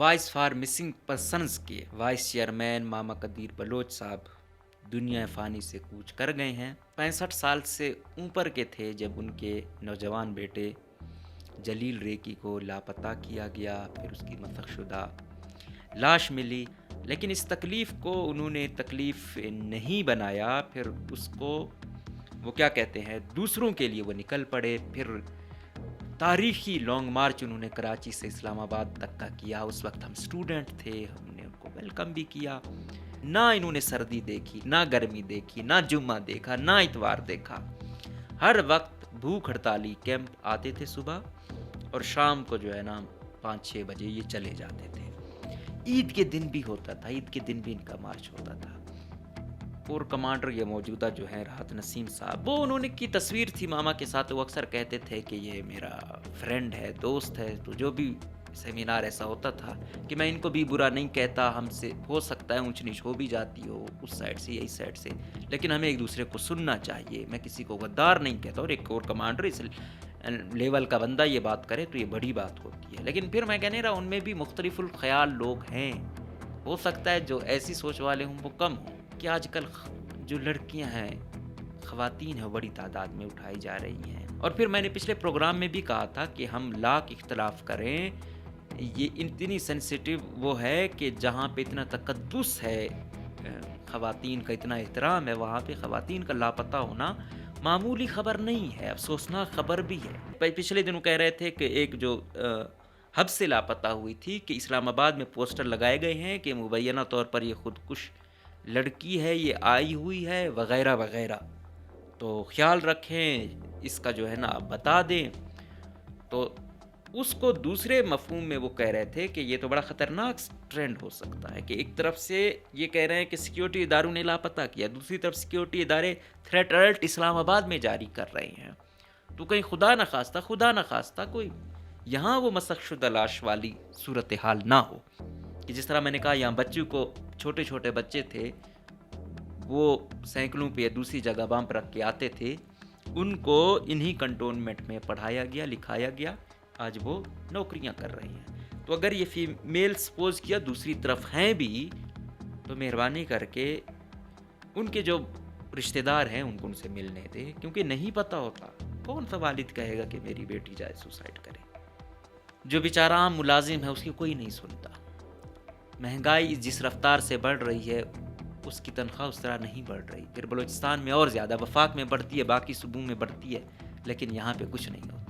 Voice for missing persons کے vice chairman ماما قدیر بلوچ صاحب دنیا فانی سے کوچ کر گئے ہیں۔ 65 سال سے اوپر کے تھے جب ان کے نوجوان بیٹے جلیل ریکی کو لاپتہ کیا گیا، پھر اس کی مسخ شدہ لاش ملی، لیکن اس تکلیف کو انہوں نے تکلیف نہیں بنایا، پھر اس کو وہ کیا کہتے ہیں دوسروں کے لیے وہ نکل پڑے۔ پھر تاریخی لانگ مارچ انہوں نے کراچی سے اسلام آباد تک کا کیا۔ اس وقت ہم اسٹوڈنٹ تھے، ہم نے ان کو ویلکم بھی کیا۔ نہ انہوں نے سردی دیکھی، نہ گرمی دیکھی، نہ جمعہ دیکھا، نہ اتوار دیکھا۔ ہر وقت بھوک ہڑتالی کیمپ آتے تھے صبح، اور شام کو جو ہے نا 5-6 بجے یہ چلے جاتے تھے۔ عید کے دن بھی ہوتا تھا، عید کے دن بھی ان کا مارچ ہوتا تھا۔ اور کمانڈر یہ موجودہ جو ہے راحت نسیم صاحب، وہ انہوں نے کی تصویر تھی ماما کے ساتھ، وہ اکثر کہتے تھے کہ یہ میرا فرینڈ ہے، دوست ہے، تو جو بھی سیمینار ایسا ہوتا تھا کہ میں ان کو بھی برا نہیں کہتا، ہم سے ہو سکتا ہے اونچ نیچ ہو بھی جاتی ہو اس سائڈ سے یا اس سائڈ سے، لیکن ہمیں ایک دوسرے کو سننا چاہیے، میں کسی کو غدار نہیں کہتا، اور ایک اور کمانڈر اس لیول کا بندہ یہ بات کرے تو یہ بڑی بات ہوتی ہے۔ لیکن پھر میں کہنے رہا ان میں بھی مختلف الخیال لوگ ہیں، ہو سکتا ہے جو ایسی سوچ والے ہوں وہ کم ہوں، کہ آج کل جو لڑکیاں ہیں، خواتین ہیں، بڑی تعداد میں اٹھائی جا رہی ہیں۔ اور پھر میں نے پچھلے پروگرام میں بھی کہا تھا کہ ہم لاکھ اختلاف کریں، یہ اتنی سینسیٹیو وہ ہے کہ جہاں پہ اتنا تقدس ہے، خواتین کا اتنا احترام ہے، وہاں پہ خواتین کا لاپتہ ہونا معمولی خبر نہیں ہے، افسوسناک خبر بھی ہے۔ پچھلے دنوں کہہ رہے تھے کہ ایک جو حب سے لاپتہ ہوئی تھی کہ اسلام آباد میں پوسٹر لگائے گئے ہیں کہ مبینہ طور پر یہ خودکش لڑکی ہے، یہ آئی ہوئی ہے وغیرہ وغیرہ، تو خیال رکھیں، اس کا جو ہے نا آپ بتا دیں۔ تو اس کو دوسرے مفہوم میں وہ کہہ رہے تھے کہ یہ تو بڑا خطرناک ٹرینڈ ہو سکتا ہے کہ ایک طرف سے یہ کہہ رہے ہیں کہ سیکیورٹی اداروں نے لاپتہ کیا، دوسری طرف سیکیورٹی ادارے تھریٹ الرٹ اسلام آباد میں جاری کر رہے ہیں، تو کہیں خدا نخواستہ کوئی یہاں وہ مسخ شدہ لاش والی صورتحال نہ ہو کہ جس طرح میں نے کہا یہاں بچوں کو، چھوٹے چھوٹے بچے تھے، وہ سائیکلوں پہ دوسری جگہ بم رکھ کے آتے تھے، ان کو انہی کنٹونمنٹ میں پڑھایا گیا، لکھایا گیا، آج وہ نوکریاں کر رہی ہیں۔ تو اگر یہ فیمیل سپوز کیا دوسری طرف ہیں بھی، تو مہربانی کر کے ان کے جو رشتہ دار ہیں ان کو ان سے ملنے دیں، کیونکہ نہیں پتہ ہوتا کون سا والد کہے گا کہ میری بیٹی جائے سوسائڈ کرے۔ جو بیچارہ عام ملازم ہے اس کی کوئی نہیں سنتا، مہنگائی جس رفتار سے بڑھ رہی ہے اس کی تنخواہ اس طرح نہیں بڑھ رہی، پھر بلوچستان میں اور زیادہ، وفاق میں بڑھتی ہے، باقی صوبوں میں بڑھتی ہے، لیکن یہاں پہ کچھ نہیں ہوتا۔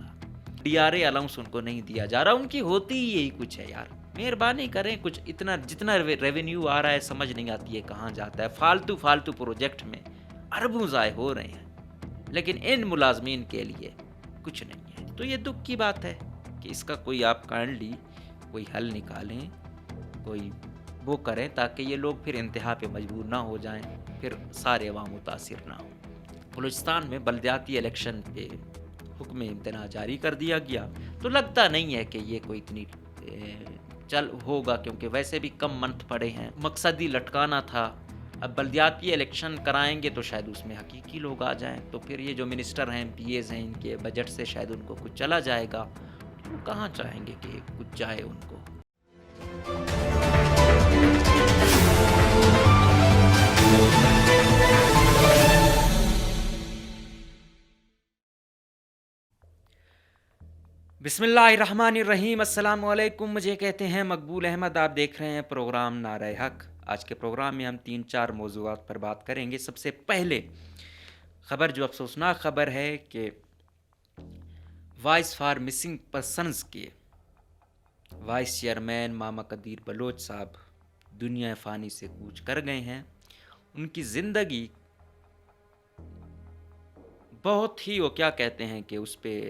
ڈی آر اے الاؤنس ان کو نہیں دیا جا رہا، ان کی ہوتی ہی یہی کچھ ہے یار، مہربانی کریں، کچھ اتنا جتنا ریونیو آ رہا ہے سمجھ نہیں آتی ہے کہاں جاتا ہے، فالتو پروجیکٹ میں اربوں ضائع ہو رہے ہیں، لیکن ان ملازمین کے لیے کچھ نہیں ہے۔ تو یہ دکھ کی بات ہے کہ اس کا کوئی آپ کائنڈلی کوئی حل نکالیں، کوئی وہ کریں تاکہ یہ لوگ پھر انتہا پہ مجبور نہ ہو جائیں، پھر سارے عوام متاثر نہ ہوں۔ بلوچستان میں بلدیاتی الیکشن پہ حکم امتناع جاری کر دیا گیا، تو لگتا نہیں ہے کہ یہ کوئی اتنی چل ہوگا، کیونکہ ویسے بھی کم منتھ پڑے ہیں، مقصد ہی لٹکانا تھا۔ اب بلدیاتی الیکشن کرائیں گے تو شاید اس میں حقیقی لوگ آ جائیں، تو پھر یہ جو منسٹر ہیں، پی ایز ہیں، ان کے بجٹ سے شاید ان کو کچھ چلا جائے گا، تو کہاں چاہیں گے کہ کچھ جائے ان کو۔ بسم اللہ الرحمن الرحیم، السلام علیکم، مجھے کہتے ہیں مقبول احمد، آپ دیکھ رہے ہیں پروگرام نعرہ حق۔ آج کے پروگرام میں ہم 3-4 موضوعات پر بات کریں گے۔ سب سے پہلے خبر جو افسوسناک خبر ہے کہ وائس فار مسنگ پرسنز کے وائس چیئرمین ماما قدیر بلوچ صاحب دنیا فانی سے کوچ کر گئے ہیں۔ ان کی زندگی بہت ہی وہ کیا کہتے ہیں کہ اس پہ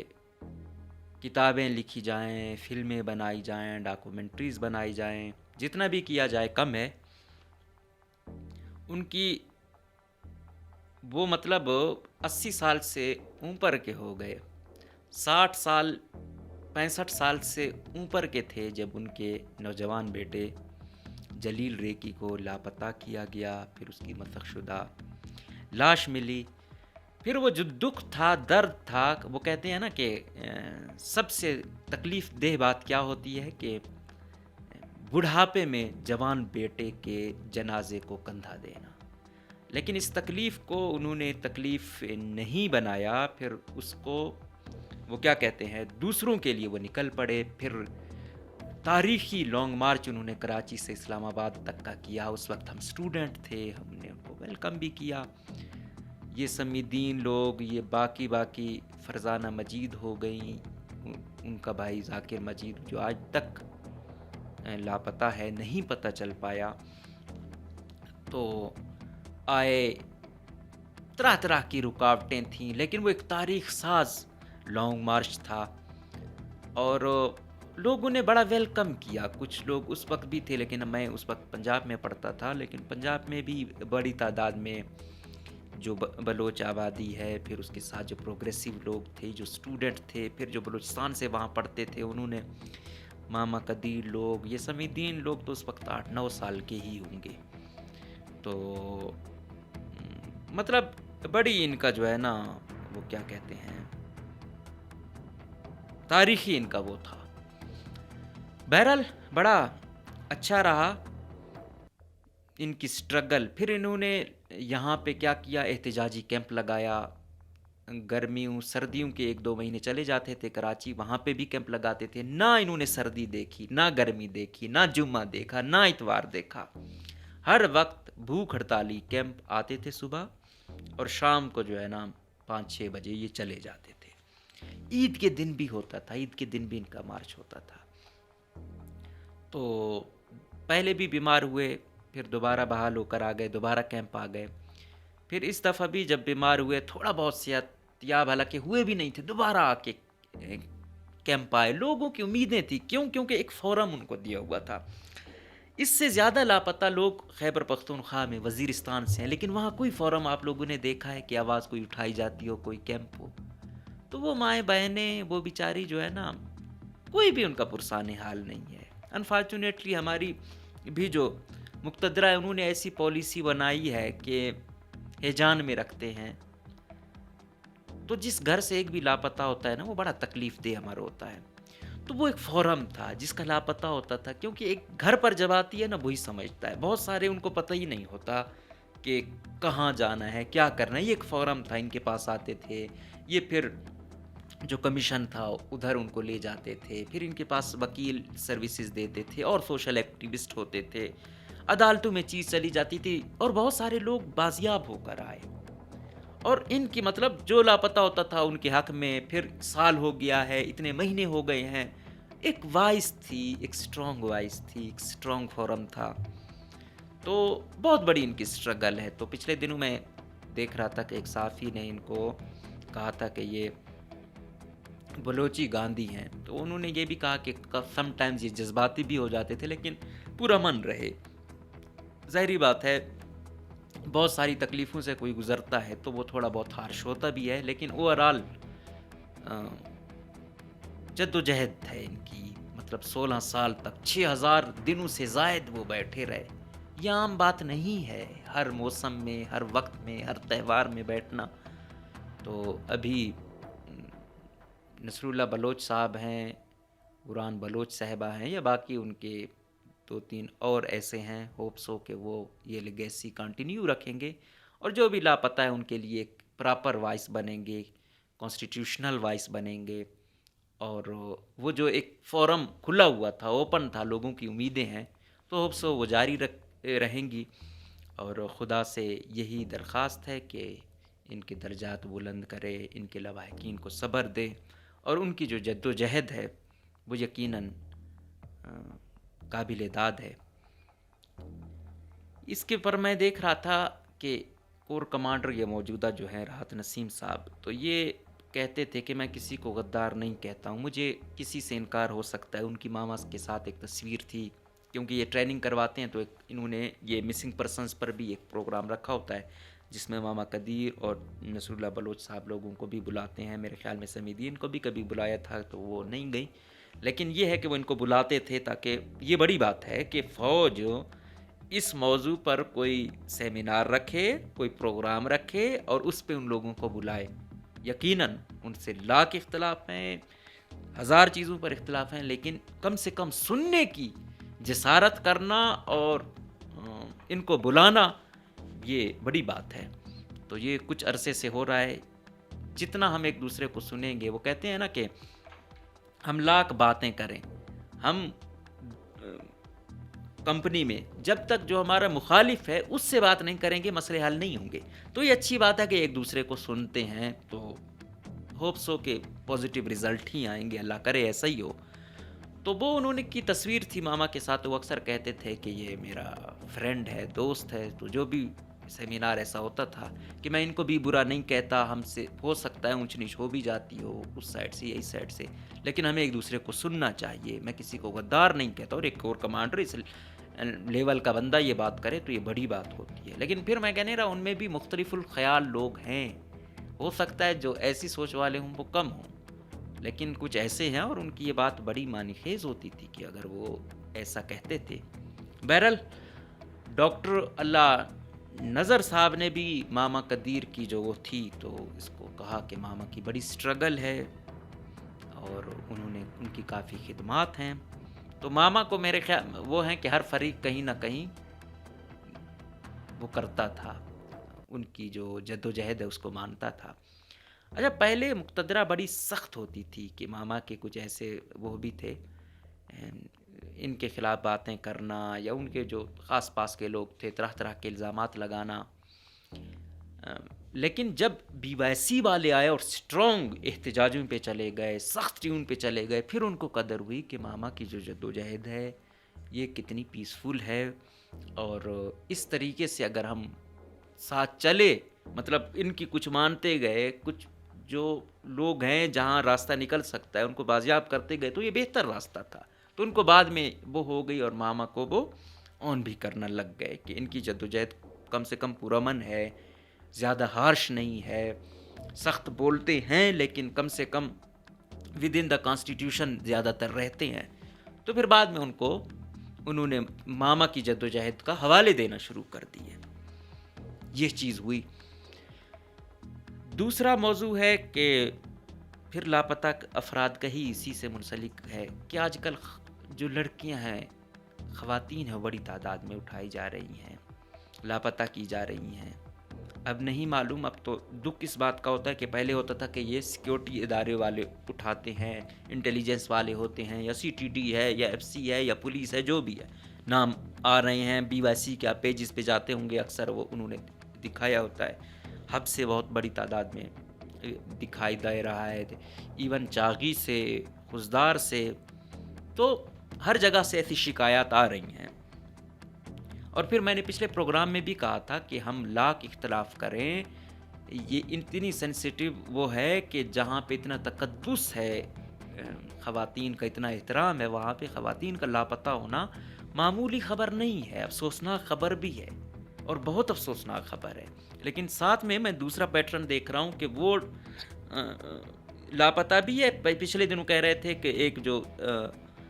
کتابیں لکھی جائیں، فلمیں بنائی جائیں، ڈاکومنٹریز بنائی جائیں، جتنا بھی کیا جائے کم ہے۔ ان کی وہ مطلب 80 سال سے اوپر کے ہو گئے، 60 سال 65 سال سے اوپر کے تھے جب ان کے نوجوان بیٹے جلیل ریکی کو لاپتہ کیا گیا، پھر اس کی مسخ شدہ لاش ملی۔ پھر وہ جو دکھ تھا، درد تھا، وہ کہتے ہیں نا کہ سب سے تکلیف دہ بات کیا ہوتی ہے کہ بڑھاپے میں جوان بیٹے کے جنازے کو کندھا دینا۔ لیکن اس تکلیف کو انہوں نے تکلیف نہیں بنایا، پھر اس کو وہ کیا کہتے ہیں، دوسروں کے لیے وہ نکل پڑے۔ پھر تاریخی لانگ مارچ انہوں نے کراچی سے اسلام آباد تک کا کیا۔ اس وقت ہم اسٹوڈنٹ تھے، ہم نے ان کو ویلکم بھی کیا۔ یہ سمیدین لوگ، یہ باقی فرزانہ مجید ہو گئیں، ان کا بھائی ذاکر مجید جو آج تک لاپتہ ہے، نہیں پتہ چل پایا، تو آئے، طرح طرح کی رکاوٹیں تھیں، لیکن وہ ایک تاریخ ساز لانگ مارچ تھا اور لوگوں نے بڑا ویلکم کیا۔ کچھ لوگ اس وقت بھی تھے، لیکن میں اس وقت پنجاب میں پڑھتا تھا، لیکن پنجاب میں بھی بڑی تعداد میں جو بلوچ آبادی ہے، پھر اس کے ساتھ جو پروگریسو لوگ تھے، جو اسٹوڈنٹ تھے، پھر جو بلوچستان سے وہاں پڑھتے تھے، انہوں نے ماما قدیر لوگ، یہ سمیدین لوگ تو اس وقت 8-9 سال کے ہی ہوں گے، تو مطلب بڑی ان کا جو ہے نا، وہ کیا کہتے ہیں، تاریخی ان کا وہ تھا۔ بہرحال بڑا اچھا رہا ان کی سٹرگل۔ پھر انہوں نے یہاں پہ کیا کیا، احتجاجی کیمپ لگایا۔ گرمیوں سردیوں کے 1-2 مہینے چلے جاتے تھے کراچی، وہاں پہ بھی کیمپ لگاتے تھے۔ نہ انہوں نے سردی دیکھی، نہ گرمی دیکھی، نہ جمعہ دیکھا، نہ اتوار دیکھا۔ ہر وقت بھوک ہڑتالی کیمپ آتے تھے صبح، اور شام کو جو ہے نا 5-6 بجے یہ چلے جاتے تھے۔ عید کے دن بھی ہوتا تھا، عید کے دن بھی ان کا مارچ ہوتا تھا۔ تو پہلے بھی بیمار ہوئے، پھر دوبارہ بحال ہو کر آ گئے، دوبارہ کیمپ آ گئے۔ پھر اس دفعہ بھی جب بیمار ہوئے، تھوڑا بہت صحت یاب حالانکہ ہوئے بھی نہیں تھے، دوبارہ آ کے کیمپ آئے۔ لوگوں کی امیدیں تھیں، کیونکہ ایک فورم ان کو دیا ہوا تھا۔ اس سے زیادہ لاپتہ لوگ خیبر پختونخوا میں، وزیرستان سے ہیں، لیکن وہاں کوئی فورم آپ لوگوں نے دیکھا ہے کہ آواز کوئی اٹھائی جاتی ہو، کوئی کیمپ ہو؟ تو وہ مائیں بہنیں، وہ بیچاری جو ہے نا، کوئی بھی ان کا پرسان حال نہیں ہے۔ انفارچونیٹلی ہماری بھی جو مقتدرہ ہے، انہوں نے ایسی پالیسی بنائی ہے کہ ہیجان میں رکھتے ہیں، تو جس گھر سے ایک بھی لاپتہ ہوتا ہے نا، وہ بڑا تکلیف دہ ہمارا ہوتا ہے۔ تو وہ ایک فورم تھا جس کا لاپتہ ہوتا تھا، کیونکہ ایک گھر پر جب آتی ہے نا، وہی سمجھتا ہے۔ بہت سارے ان کو پتہ ہی نہیں ہوتا کہ کہاں جانا ہے، کیا کرنا ہے۔ یہ ایک فورم تھا، ان کے پاس آتے تھے، یہ پھر جو کمیشن تھا ادھر ان کو لے جاتے تھے، پھر ان کے پاس وکیل سروسز دیتے تھے، اور سوشل ایکٹیوسٹ ہوتے تھے، عدالتوں میں چیز چلی جاتی تھی، اور بہت سارے لوگ بازیاب ہو کر آئے۔ اور ان کی مطلب جو لاپتہ ہوتا تھا ان کے حق میں، پھر سال ہو گیا ہے، اتنے مہینے ہو گئے ہیں، ایک وائس تھی، ایک سٹرونگ وائس تھی، ایک سٹرونگ فورم تھا۔ تو بہت بڑی ان کی سٹرگل ہے۔ تو پچھلے دنوں میں دیکھ رہا تھا کہ ایک صحافی نے ان کو کہا تھا کہ یہ بلوچی گاندھی ہیں، تو انہوں نے یہ بھی کہا کہ سم ٹائمز یہ جذباتی بھی ہو جاتے تھے، لیکن پورا من رہے۔ ظاہری بات ہے، بہت ساری تکلیفوں سے کوئی گزرتا ہے تو وہ تھوڑا بہت ہارش ہوتا بھی ہے، لیکن اوورآل جد و جہد ہے ان کی، مطلب 16 سال تک 6000 دنوں سے زائد وہ بیٹھے رہے۔ یہ عام بات نہیں ہے، ہر موسم میں، ہر وقت میں، ہر تہوار میں بیٹھنا۔ تو ابھی نصر اللہ بلوچ صاحب ہیں، قرآن بلوچ صاحبہ ہیں، یا باقی ان کے 2-3 اور ایسے ہیں، ہوپ سو کہ وہ یہ لیگیسی کنٹینیو رکھیں گے، اور جو بھی لاپتہ ہے ان کے لیے ایک پراپر وائس بنیں گے، کانسٹیٹیوشنل وائس بنیں گے، اور وہ جو ایک فورم کھلا ہوا تھا، اوپن تھا، لوگوں کی امیدیں ہیں، تو ہوپ سو وہ جاری رہیں گی۔ اور خدا سے یہی درخواست ہے کہ ان کے درجات بلند کرے، ان کے لواحقین کو صبر دے، اور ان کی جو جد و جہد ہے وہ یقیناً قابل داد ہے۔ اس کے پر میں دیکھ رہا تھا کہ کور کمانڈر یہ موجودہ جو ہے راحت نسیم صاحب، تو یہ کہتے تھے کہ میں کسی کو غدار نہیں کہتا ہوں، مجھے کسی سے انکار ہو سکتا ہے۔ ان کی ماما کے ساتھ ایک تصویر تھی، کیونکہ یہ ٹریننگ کرواتے ہیں، تو انہوں نے یہ مسنگ پرسنز پر بھی ایک پروگرام رکھا ہوتا ہے، جس میں ماما قدیر اور نصر اللہ بلوچ صاحب لوگوں کو بھی بلاتے ہیں۔ میرے خیال میں سمیدین کو بھی کبھی بلایا تھا تو وہ نہیں گئی، لیکن یہ ہے کہ وہ ان کو بلاتے تھے، تاکہ یہ بڑی بات ہے کہ فوج اس موضوع پر کوئی سیمینار رکھے، کوئی پروگرام رکھے، اور اس پہ ان لوگوں کو بلائے۔ یقیناً ان سے لاکھ اختلاف ہیں، 1000 چیزوں پر اختلاف ہیں، لیکن کم سے کم سننے کی جسارت کرنا اور ان کو بلانا یہ بڑی بات ہے. تو یہ کچھ عرصے سے ہو رہا ہے. جتنا ہم ایک دوسرے کو سنیں گے، وہ کہتے ہیں نا کہ ہم لاکھ باتیں کریں، ہم کمپنی میں جب تک جو ہمارا مخالف ہے اس سے بات نہیں کریں گے مسئلے حل نہیں ہوں گے. تو یہ اچھی بات ہے کہ ایک دوسرے کو سنتے ہیں، تو ہوپ سو کہ پازیٹیو رزلٹ ہی آئیں گے، اللہ کرے ایسا ہی ہو. تو وہ انہوں نے کی تصویر تھی ماما کے ساتھ. وہ اکثر کہتے تھے کہ یہ میرا فرینڈ ہے، دوست ہے. تو جو بھی سیمینار ایسا ہوتا تھا کہ میں ان کو بھی برا نہیں کہتا، ہم سے ہو سکتا ہے اونچ نیچ ہو بھی جاتی ہو اس سائڈ سے یا اس سائڈ سے، لیکن ہمیں ایک دوسرے کو سننا چاہیے. میں کسی کو غدار نہیں کہتا، اور ایک اور کمانڈر اس لیول کا بندہ یہ بات کرے تو یہ بڑی بات ہوتی ہے. لیکن پھر میں کہنے رہا ان میں بھی مختلف الخیال لوگ ہیں. ہو سکتا ہے جو ایسی سوچ والے ہوں وہ کم ہوں، لیکن کچھ ایسے ہیں اور ان کی یہ بات بڑی معنی خیز ہوتی تھی کہ اگر وہ ایسا کہتے تھے. بہرحال ڈاکٹر اللہ نظر صاحب نے بھی ماما قدیر کی جو وہ تھی تو اس کو کہا کہ ماما کی بڑی سٹرگل ہے اور انہوں نے ان کی کافی خدمات ہیں. تو ماما کو میرے خیال وہ ہیں کہ ہر فریق کہیں نہ کہیں وہ کرتا تھا، ان کی جو جد و جہد ہے اس کو مانتا تھا. اچھا، پہلے مقتدرہ بڑی سخت ہوتی تھی کہ ماما کے کچھ ایسے وہ بھی تھے ان کے خلاف باتیں کرنا، یا ان کے جو خاص پاس کے لوگ تھے طرح طرح کے الزامات لگانا. لیکن جب بی وائی سی والے آئے اور سٹرونگ احتجاجوں پہ چلے گئے، سخت ٹیون پہ چلے گئے، پھر ان کو قدر ہوئی کہ ماما کی جو جد و جہد ہے یہ کتنی پیسفل ہے. اور اس طریقے سے اگر ہم ساتھ چلے، مطلب ان کی کچھ مانتے گئے، کچھ جو لوگ ہیں جہاں راستہ نکل سکتا ہے ان کو بازیاب کرتے گئے، تو یہ بہتر راستہ تھا. تو ان کو بعد میں وہ ہو گئی اور ماما کو وہ آن بھی کرنا لگ گئے کہ ان کی جدوجہد کم سے کم پرامن ہے، زیادہ ہارش نہیں ہے، سخت بولتے ہیں لیکن کم سے come with in the constitution زیادہ تر رہتے ہیں. تو پھر بعد میں انہوں نے ماما کی جدوجہد کا حوالے دینا شروع کر دیے. یہ چیز ہوئی. دوسرا موضوع ہے کہ پھر لاپتہ افراد کا ہی اسی سے منسلک ہے کہ آج کل جو لڑکیاں ہیں، خواتین ہیں، بڑی تعداد میں اٹھائی جا رہی ہیں، لاپتہ کی جا رہی ہیں. اب نہیں معلوم، اب تو دکھ اس بات کا ہوتا ہے کہ پہلے ہوتا تھا کہ یہ سیکیورٹی ادارے والے اٹھاتے ہیں، انٹیلیجنس والے ہوتے ہیں، یا سی ٹی ڈی ہے یا ایف سی ہے یا پولیس ہے، جو بھی ہے نام آ رہے ہیں. بی وائی سی کے آپ پیجز پہ جاتے ہوں گے، اکثر وہ انہوں نے دکھایا ہوتا ہے. حب سے بہت بڑی تعداد میں دکھائی دے رہا ہے، ایون چاغی سے، خزدار سے، تو ہر جگہ سے ایسی شکایات آ رہی ہیں. اور پھر میں نے پچھلے پروگرام میں بھی کہا تھا کہ ہم لاکھ اختلاف کریں، یہ اتنی سینسیٹیو وہ ہے کہ جہاں پہ اتنا تقدس ہے، خواتین کا اتنا احترام ہے، وہاں پہ خواتین کا لاپتہ ہونا معمولی خبر نہیں ہے، افسوسناک خبر بھی ہے اور بہت افسوسناک خبر ہے. لیکن ساتھ میں دوسرا پیٹرن دیکھ رہا ہوں کہ وہ لاپتہ بھی ہے. پچھلے دنوں کہہ رہے تھے کہ ایک جو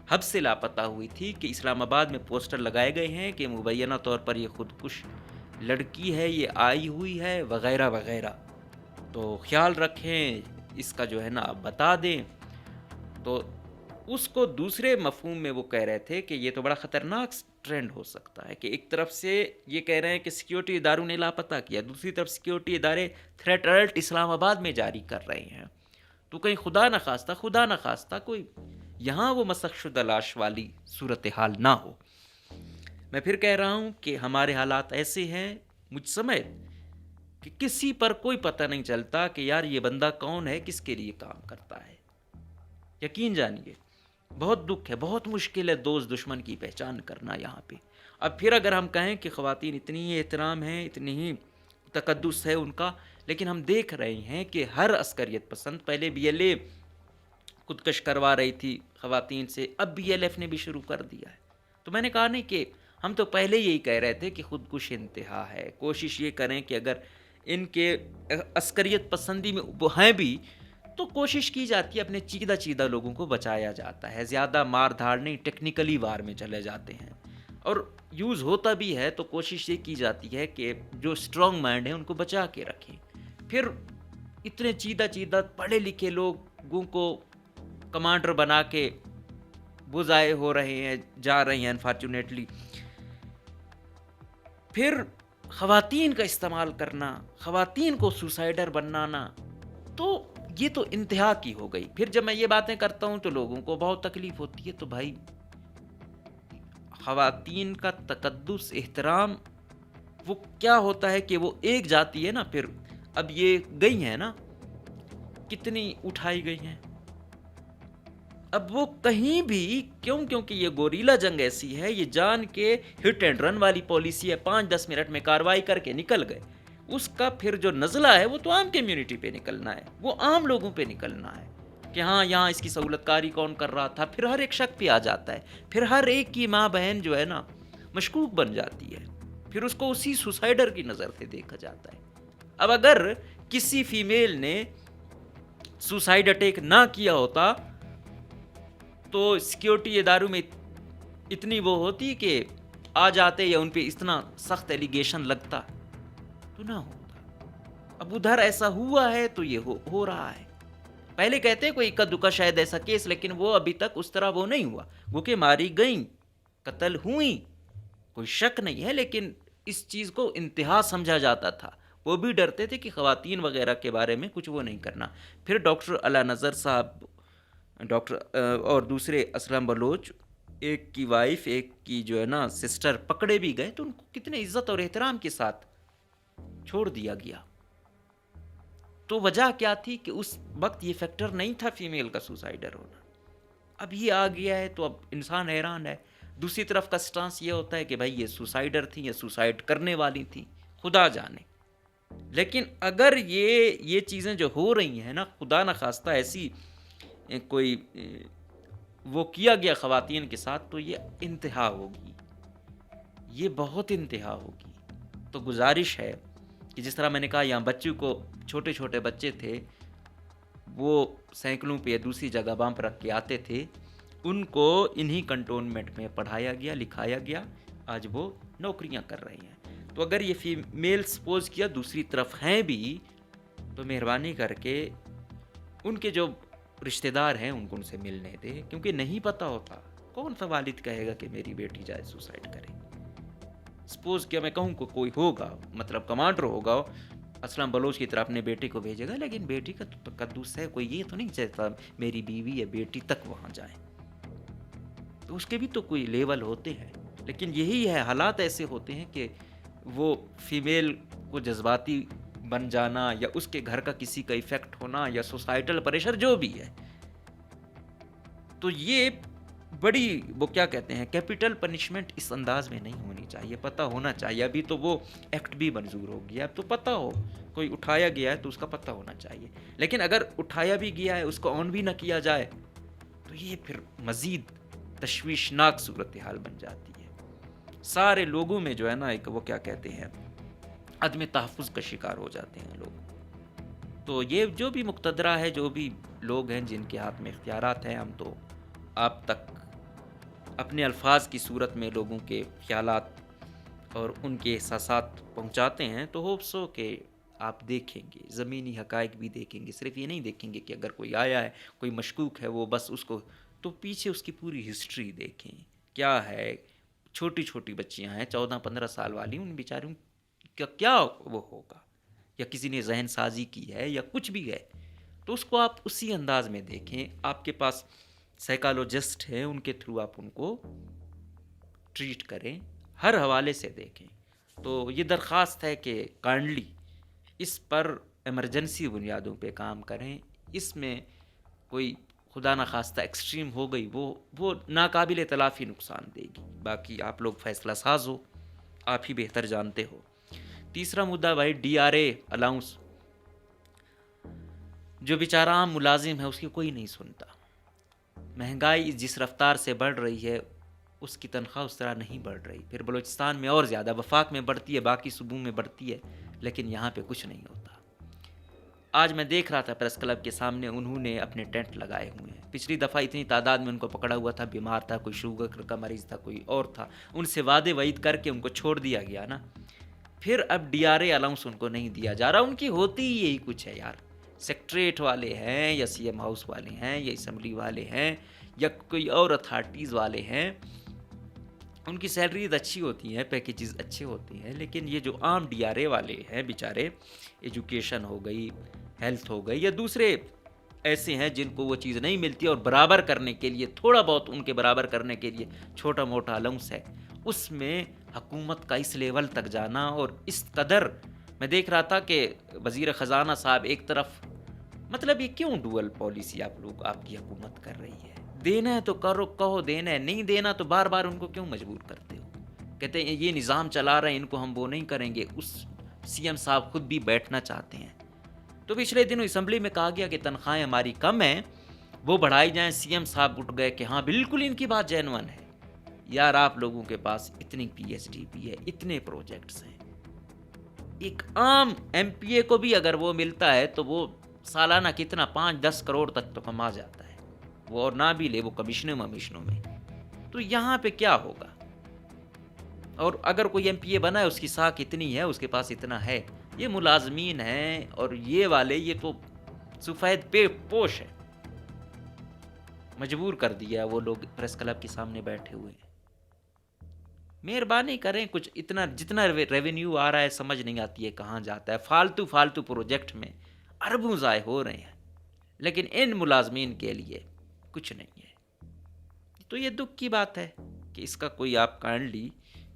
حب سے لاپتہ ہوئی تھی کہ اسلام آباد میں پوسٹر لگائے گئے ہیں کہ مبینہ طور پر یہ خودکش لڑکی ہے، یہ آئی ہوئی ہے، وغیرہ وغیرہ. تو خیال رکھیں، اس کا جو ہے نا آپ بتا دیں. تو اس کو دوسرے مفہوم میں وہ کہہ رہے تھے کہ یہ تو بڑا خطرناک ٹرینڈ ہو سکتا ہے کہ ایک طرف سے یہ کہہ رہے ہیں کہ سیکیورٹی اداروں نے لاپتہ کیا، دوسری طرف سیکیورٹی ادارے تھریٹ الرٹ اسلام آباد میں جاری کر رہے ہیں. تو کہیں خدا نخواستہ کوئی یہاں وہ مسخ شدہ لاش والی صورتحال نہ ہو. میں پھر کہہ رہا ہوں کہ ہمارے حالات ایسے ہیں مجھ سمیت کہ کسی پر کوئی پتہ نہیں چلتا کہ یار یہ بندہ کون ہے، کس کے لیے کام کرتا ہے. یقین جانیے بہت دکھ ہے، بہت مشکل ہے دوست دشمن کی پہچان کرنا یہاں پہ. اب پھر اگر ہم کہیں کہ خواتین اتنی ہی احترام ہے، اتنی ہی تقدس ہے ان کا، لیکن ہم دیکھ رہے ہیں کہ ہر عسکریت پسند، پہلے بی ایل اے خودکش کروا رہی تھی خواتین سے، اب بی ایل ایف نے بھی شروع کر دیا ہے. تو میں نے کہا نہیں کہ ہم تو پہلے یہی کہہ رہے تھے کہ خودکش انتہا ہے. کوشش یہ کریں کہ اگر ان کے عسکریت پسندی میں وہ ہیں بھی تو کوشش کی جاتی ہے اپنے چیدہ لوگوں کو بچایا جاتا ہے، زیادہ مار دھاڑ نہیں، ٹیکنیکلی وار میں چلے جاتے ہیں. اور یوز ہوتا بھی ہے تو کوشش یہ کی جاتی ہے کہ جو اسٹرانگ مائنڈ ہیں ان کو بچا کے رکھیں. پھر اتنے چیدہ پڑھے لکھے لوگوں کو کمانڈر بنا کے وہ ضائع ہو رہے ہیں، جا رہے ہیں انفارچونیٹلی. پھر خواتین کا استعمال کرنا، خواتین کو سوسائڈر بنانا، تو یہ تو انتہا کی ہو گئی. پھر جب میں یہ باتیں کرتا ہوں تو لوگوں کو بہت تکلیف ہوتی ہے. تو بھائی خواتین کا تقدس، احترام، وہ کیا ہوتا ہے کہ وہ ایک جاتی ہے نا. پھر اب یہ گئی ہیں نا، کتنی اٹھائی گئی ہیں، اب وہ کہیں بھی کیونکہ یہ گوریلا جنگ ایسی ہے، یہ جان کے ہٹ اینڈ رن والی پالیسی ہے. 5-10 منٹ میں کاروائی کر کے نکل گئے. اس کا پھر جو نزلہ ہے وہ تو عام کمیونٹی پہ نکلنا ہے، وہ عام لوگوں پہ نکلنا ہے کہ ہاں یہاں اس کی سہولت کاری کون کر رہا تھا. پھر ہر ایک شک پہ آ جاتا ہے. پھر ہر ایک کی ماں بہن جو ہے نا مشکوک بن جاتی ہے. پھر اس کو اسی سوسائڈر کی نظر سے دیکھا جاتا ہے. اب اگر کسی فیمیل نے سوسائڈ اٹیک نہ کیا ہوتا تو سیکیورٹی اداروں میں اتنی وہ ہوتی کہ آ جاتے یا ان پہ اتنا سخت ایلیگیشن لگتا تو نہ ہوتا. اب ادھر ایسا ہوا ہے تو یہ ہو رہا ہے. پہلے کہتے کوئی اکا دکا شاید ایسا کیس، لیکن وہ ابھی تک اس طرح وہ نہیں ہوا. وہ کہ ماری گئیں، قتل ہوئیں، کوئی شک نہیں ہے، لیکن اس چیز کو انتہا سمجھا جاتا تھا. وہ بھی ڈرتے تھے کہ خواتین وغیرہ کے بارے میں کچھ وہ نہیں کرنا. پھر ڈاکٹر علا نظر صاحب، ڈاکٹر اور دوسرے اسلم بلوچ، ایک کی وائف ایک کی جو ہے نا سسٹر پکڑے بھی گئے تو ان کو کتنے عزت اور احترام کے ساتھ چھوڑ دیا گیا. تو وجہ کیا تھی کہ اس وقت یہ فیکٹر نہیں تھا فیمیل کا سوسائڈر ہونا. اب یہ آ گیا ہے تو اب انسان حیران ہے. دوسری طرف کا سٹانس یہ ہوتا ہے کہ بھائی یہ سوسائڈر تھی یا سوسائڈ کرنے والی تھی، خدا جانے. لیکن اگر یہ چیزیں جو ہو رہی ہیں نا، خدا نخواستہ ایسی کوئی وہ کیا گیا خواتین کے ساتھ، تو یہ انتہا ہوگی، یہ بہت انتہا ہوگی. تو گزارش ہے کہ جس طرح میں نے کہا یہاں بچوں کو، چھوٹے چھوٹے بچے تھے، وہ سائیکلوں پہ یا دوسری جگہ بام پر رکھ کے آتے تھے، ان کو انہی کنٹونمنٹ میں پڑھایا گیا، لکھایا گیا. آج وہ نوکریاں کر رہی ہیں. تو اگر یہ فیمیل سپوز کیا دوسری طرف ہیں بھی، تو مہربانی کر کے ان کے جو رشتہ دار ہیں ان کو ان سے ملنے دے، کیونکہ نہیں پتہ ہوتا کون سا والد کہے گا کہ میری بیٹی جائے سوسائڈ کرے. سپوز کیا میں کہوں کہ کوئی ہوگا، مطلب کمانڈر ہوگا، اسلم بلوچ کی طرف اپنے بیٹے کو بھیجے گا، لیکن بیٹی کا تو تقدس ہے. کوئی یہ تو نہیں چاہتا میری بیوی یا بیٹی تک وہاں جائے. تو اس کے بھی تو کوئی لیول ہوتے ہیں. لیکن یہی ہے، حالات ایسے ہوتے ہیں کہ وہ فیمیل کو جذباتی بن جانا یا اس کے گھر کا کسی کا ایفیکٹ ہونا یا سوسائٹل پریشر جو بھی ہے، تو یہ بڑی وہ کیا کہتے ہیں کیپٹل پنشمنٹ اس انداز میں نہیں ہونی چاہیے. پتہ ہونا چاہیے. ابھی تو وہ ایکٹ بھی منظور ہو گیا، اب تو پتہ ہو کوئی اٹھایا گیا ہے تو اس کا پتہ ہونا چاہیے. لیکن اگر اٹھایا بھی گیا ہے، اس کو آن بھی نہ کیا جائے، تو یہ پھر مزید تشویشناک صورتحال بن جاتی ہے. سارے لوگوں میں جو ہے نا ایک وہ کیا کہتے ہیں عدم تحفظ کا شکار ہو جاتے ہیں لوگ. تو یہ جو بھی مقتدرہ ہے، جو بھی لوگ ہیں جن کے ہاتھ میں اختیارات ہیں، ہم تو آپ تک اپنے الفاظ کی صورت میں لوگوں کے خیالات اور ان کے احساسات پہنچاتے ہیں. تو ہوپ سو کہ آپ دیکھیں گے، زمینی حقائق بھی دیکھیں گے. صرف یہ نہیں دیکھیں گے کہ اگر کوئی آیا ہے، کوئی مشکوک ہے، وہ بس اس کو، تو پیچھے اس کی پوری ہسٹری دیکھیں کیا ہے. چھوٹی چھوٹی بچیاں ہیں 14-15 سال والی، ان بیچاروں کا کیا وہ ہوگا، یا کسی نے ذہن سازی کی ہے یا کچھ بھی ہے، تو اس کو آپ اسی انداز میں دیکھیں. آپ کے پاس سائیکالوجسٹ ہیں، ان کے تھرو آپ ان کو ٹریٹ کریں، ہر حوالے سے دیکھیں. تو یہ درخواست ہے کہ کائنڈلی اس پر ایمرجنسی بنیادوں پہ کام کریں. اس میں کوئی خدا نخواستہ ایکسٹریم ہو گئی، وہ ناقابل تلافی نقصان دے گی. باقی آپ لوگ فیصلہ ساز ہو، آپ ہی بہتر جانتے ہو. تیسرا مدعا بھائی DRA الاؤنس. جو بیچارہ عام ملازم ہے اس کی کوئی نہیں سنتا. مہنگائی جس رفتار سے بڑھ رہی ہے اس کی تنخواہ اس طرح نہیں بڑھ رہی. پھر بلوچستان میں اور زیادہ، وفاق میں بڑھتی ہے، باقی صوبوں میں بڑھتی ہے، لیکن یہاں پہ کچھ نہیں ہوتا. آج میں دیکھ رہا تھا پریس کلب کے سامنے انہوں نے اپنے ٹینٹ لگائے ہوئے ہیں. پچھلی دفعہ اتنی تعداد میں ان کو پکڑا ہوا تھا، بیمار تھا، کوئی شوگر کا مریض تھا، کوئی اور تھا، ان سے وعدے وعید کر کے ان کو چھوڑ دیا گیا نا. پھر اب DRA الاؤنس ان کو نہیں دیا جا رہا. ان کی ہوتی ہی یہی کچھ ہے یار. سیکٹریٹ والے ہیں یا CM ہاؤس والے ہیں یا اسمبلی والے ہیں یا کوئی اور اتھارٹیز والے ہیں، ان کی سیلریز اچھی ہوتی ہیں، پیکیجز اچھے ہوتے ہیں، لیکن یہ جو عام ڈی آر اے والے ہیں بیچارے، ایجوکیشن ہو گئی، ہیلتھ ہو گئی یا دوسرے ایسے ہیں جن کو وہ چیز نہیں ملتی، اور برابر کرنے کے لیے تھوڑا بہت ان کے برابر کرنے کے لیے چھوٹا موٹا الاؤنس ہے، اس میں حکومت کا اس لیول تک جانا، اور اس قدر میں دیکھ رہا تھا کہ وزیر خزانہ صاحب ایک طرف، مطلب یہ کیوں ڈوئل پالیسی آپ کی حکومت کر رہی ہے؟ دینا ہے تو کرو، کہو دینا ہے، نہیں دینا تو بار بار ان کو کیوں مجبور کرتے ہو؟ کہتے ہیں یہ نظام چلا رہے ہیں، ان کو ہم وہ نہیں کریں گے. اس سی ایم صاحب خود بھی بیٹھنا چاہتے ہیں. تو پچھلے دنوں اسمبلی میں کہا گیا کہ تنخواہیں ہماری کم ہیں، وہ بڑھائی جائیں. سی ایم صاحب اٹھ گئے کہ ہاں بالکل ان کی بات جینون ہے. یار آپ لوگوں کے پاس اتنی پی ایچ ڈی بھی ہے، اتنے پروجیکٹس ہیں، ایک عام ایم پی اے کو بھی اگر وہ ملتا ہے تو وہ سالانہ کتنا 5-10 کروڑ تک تو کما جاتا ہے، وہ اور نہ بھی لے وہ کمیشنوں میں. تو یہاں پہ کیا ہوگا؟ اور اگر کوئی ایم پی اے بنا ہے، اس کی ساکھ اتنی ہے، اس کے پاس اتنا ہے. یہ ملازمین ہیں، اور یہ والے یہ تو سفید پوش ہے. مجبور کر دیا وہ لوگ پریس کلب کے سامنے بیٹھے ہوئے ہیں. مہربانی کریں، کچھ اتنا جتنا ریونیو آ رہا ہے سمجھ نہیں آتی ہے کہاں جاتا ہے. فالتو پروجیکٹ میں اربوں ضائع ہو رہے ہیں، لیکن ان ملازمین کے لیے کچھ نہیں ہے. تو یہ دکھ کی بات ہے کہ اس کا کوئی آپ کائنڈلی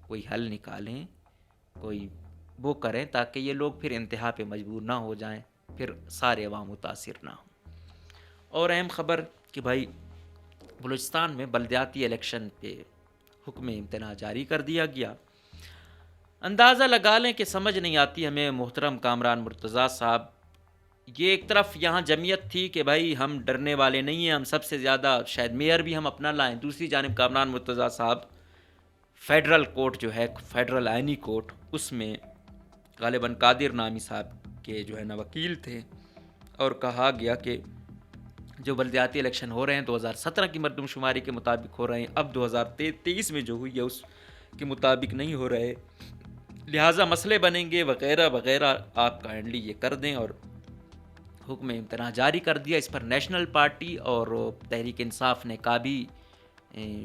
کوئی حل نکالیں، کوئی وہ کریں تاکہ یہ لوگ پھر انتہا پہ مجبور نہ ہو جائیں، پھر سارے عوام متاثر نہ ہوں. اور اہم خبر کہ بھائی بلوچستان میں بلدیاتی الیکشن پہ حکم امتناع جاری کر دیا گیا. اندازہ لگا لیں کہ سمجھ نہیں آتی ہمیں محترم کامران مرتضیٰ صاحب. یہ ایک طرف یہاں جمعیت تھی کہ بھائی ہم ڈرنے والے نہیں ہیں، ہم سب سے زیادہ شاید میئر بھی ہم اپنا لائیں. دوسری جانب کامران مرتضیٰ صاحب فیڈرل کورٹ جو ہے، فیڈرل آئینی کورٹ، اس میں غالباً قادر نامی صاحب کے جو ہے نا وکیل تھے، اور کہا گیا کہ جو بلدیاتی الیکشن ہو رہے ہیں 2017 کی مردم شماری کے مطابق ہو رہے ہیں، اب 2023 میں جو ہوئی ہے اس کے مطابق نہیں ہو رہے، لہٰذا مسئلے بنیں گے وغیرہ وغیرہ. آپ کائنڈلی یہ کر دیں. اور حکم امتناع جاری کر دیا. اس پر نیشنل پارٹی اور تحریک انصاف نے کابی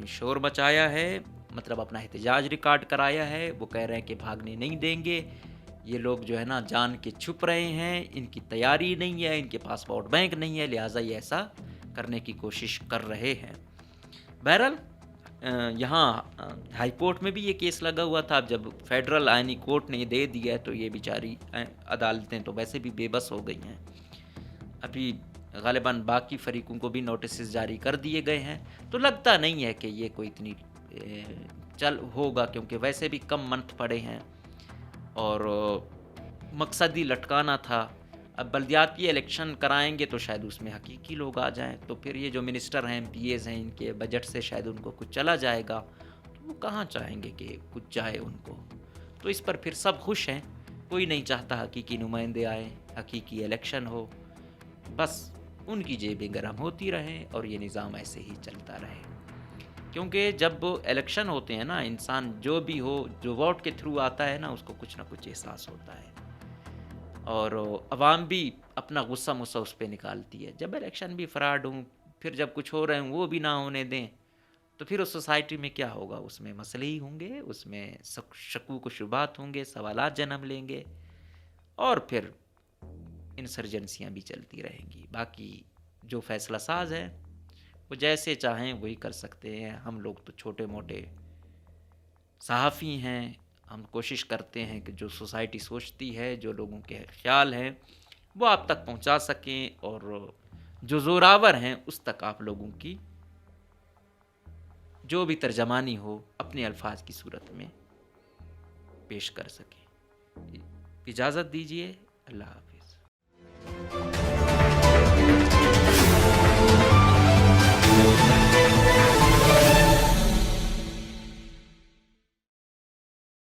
شور مچایا ہے، مطلب اپنا احتجاج ریکارڈ کرایا ہے. وہ کہہ رہے ہیں کہ بھاگنے نہیں دیں گے، یہ لوگ جو ہے نا جان کے چھپ رہے ہیں، ان کی تیاری نہیں ہے، ان کے پاس ووٹ بینک نہیں ہے، لہٰذا یہ ایسا کرنے کی کوشش کر رہے ہیں. بہرحال یہاں ہائی کورٹ میں بھی یہ کیس لگا ہوا تھا. اب جب فیڈرل آئینی کورٹ نے یہ دے دیا ہے تو یہ بیچاری عدالتیں تو ویسے بھی بے بس ہو گئی ہیں. ابھی غالباً باقی فریقوں کو بھی نوٹسز جاری کر دیے گئے ہیں. تو لگتا نہیں ہے کہ یہ کوئی اتنی چل ہوگا، کیونکہ ویسے بھی کم منتھ پڑے ہیں اور مقصد ہی لٹکانا تھا. اب بلدیاتی الیکشن کرائیں گے تو شاید اس میں حقیقی لوگ آ جائیں، تو پھر یہ جو منسٹر ہیں، ایم پی ایز ہیں، ان کے بجٹ سے شاید ان کو کچھ چلا جائے گا. تو وہ کہاں چاہیں گے کہ کچھ جائے ان کو؟ تو اس پر پھر سب خوش ہیں. کوئی نہیں چاہتا حقیقی نمائندے آئیں، حقیقی الیکشن ہو. بس ان کی جیبیں گرم ہوتی رہیں اور یہ نظام ایسے ہی چلتا رہے. کیونکہ جب الیکشن ہوتے ہیں نا، انسان جو بھی ہو، جو ووٹ کے تھرو آتا ہے نا، اس کو کچھ نہ کچھ احساس ہوتا ہے، اور عوام بھی اپنا غصہ اس پہ نکالتی ہے. جب الیکشن بھی فراڈ ہوں، پھر جب کچھ ہو رہے ہوں وہ بھی نہ ہونے دیں، تو پھر اس سوسائٹی میں کیا ہوگا؟ اس میں مسئلے ہی ہوں گے، اس میں شکوک و شبہات ہوں گے، سوالات جنم لیں گے، اور پھر انسرجنسیاں بھی چلتی رہیں گی. باقی جو فیصلہ ساز ہے وہ جیسے چاہیں وہی کر سکتے ہیں. ہم لوگ تو چھوٹے موٹے صحافی ہیں، ہم کوشش کرتے ہیں کہ جو سوسائٹی سوچتی ہے، جو لوگوں کے خیال ہیں، وہ آپ تک پہنچا سکیں، اور جو زوراور ہیں اس تک آپ لوگوں کی جو بھی ترجمانی ہو اپنے الفاظ کی صورت میں پیش کر سکیں. اجازت دیجیے. اللہ حافظ.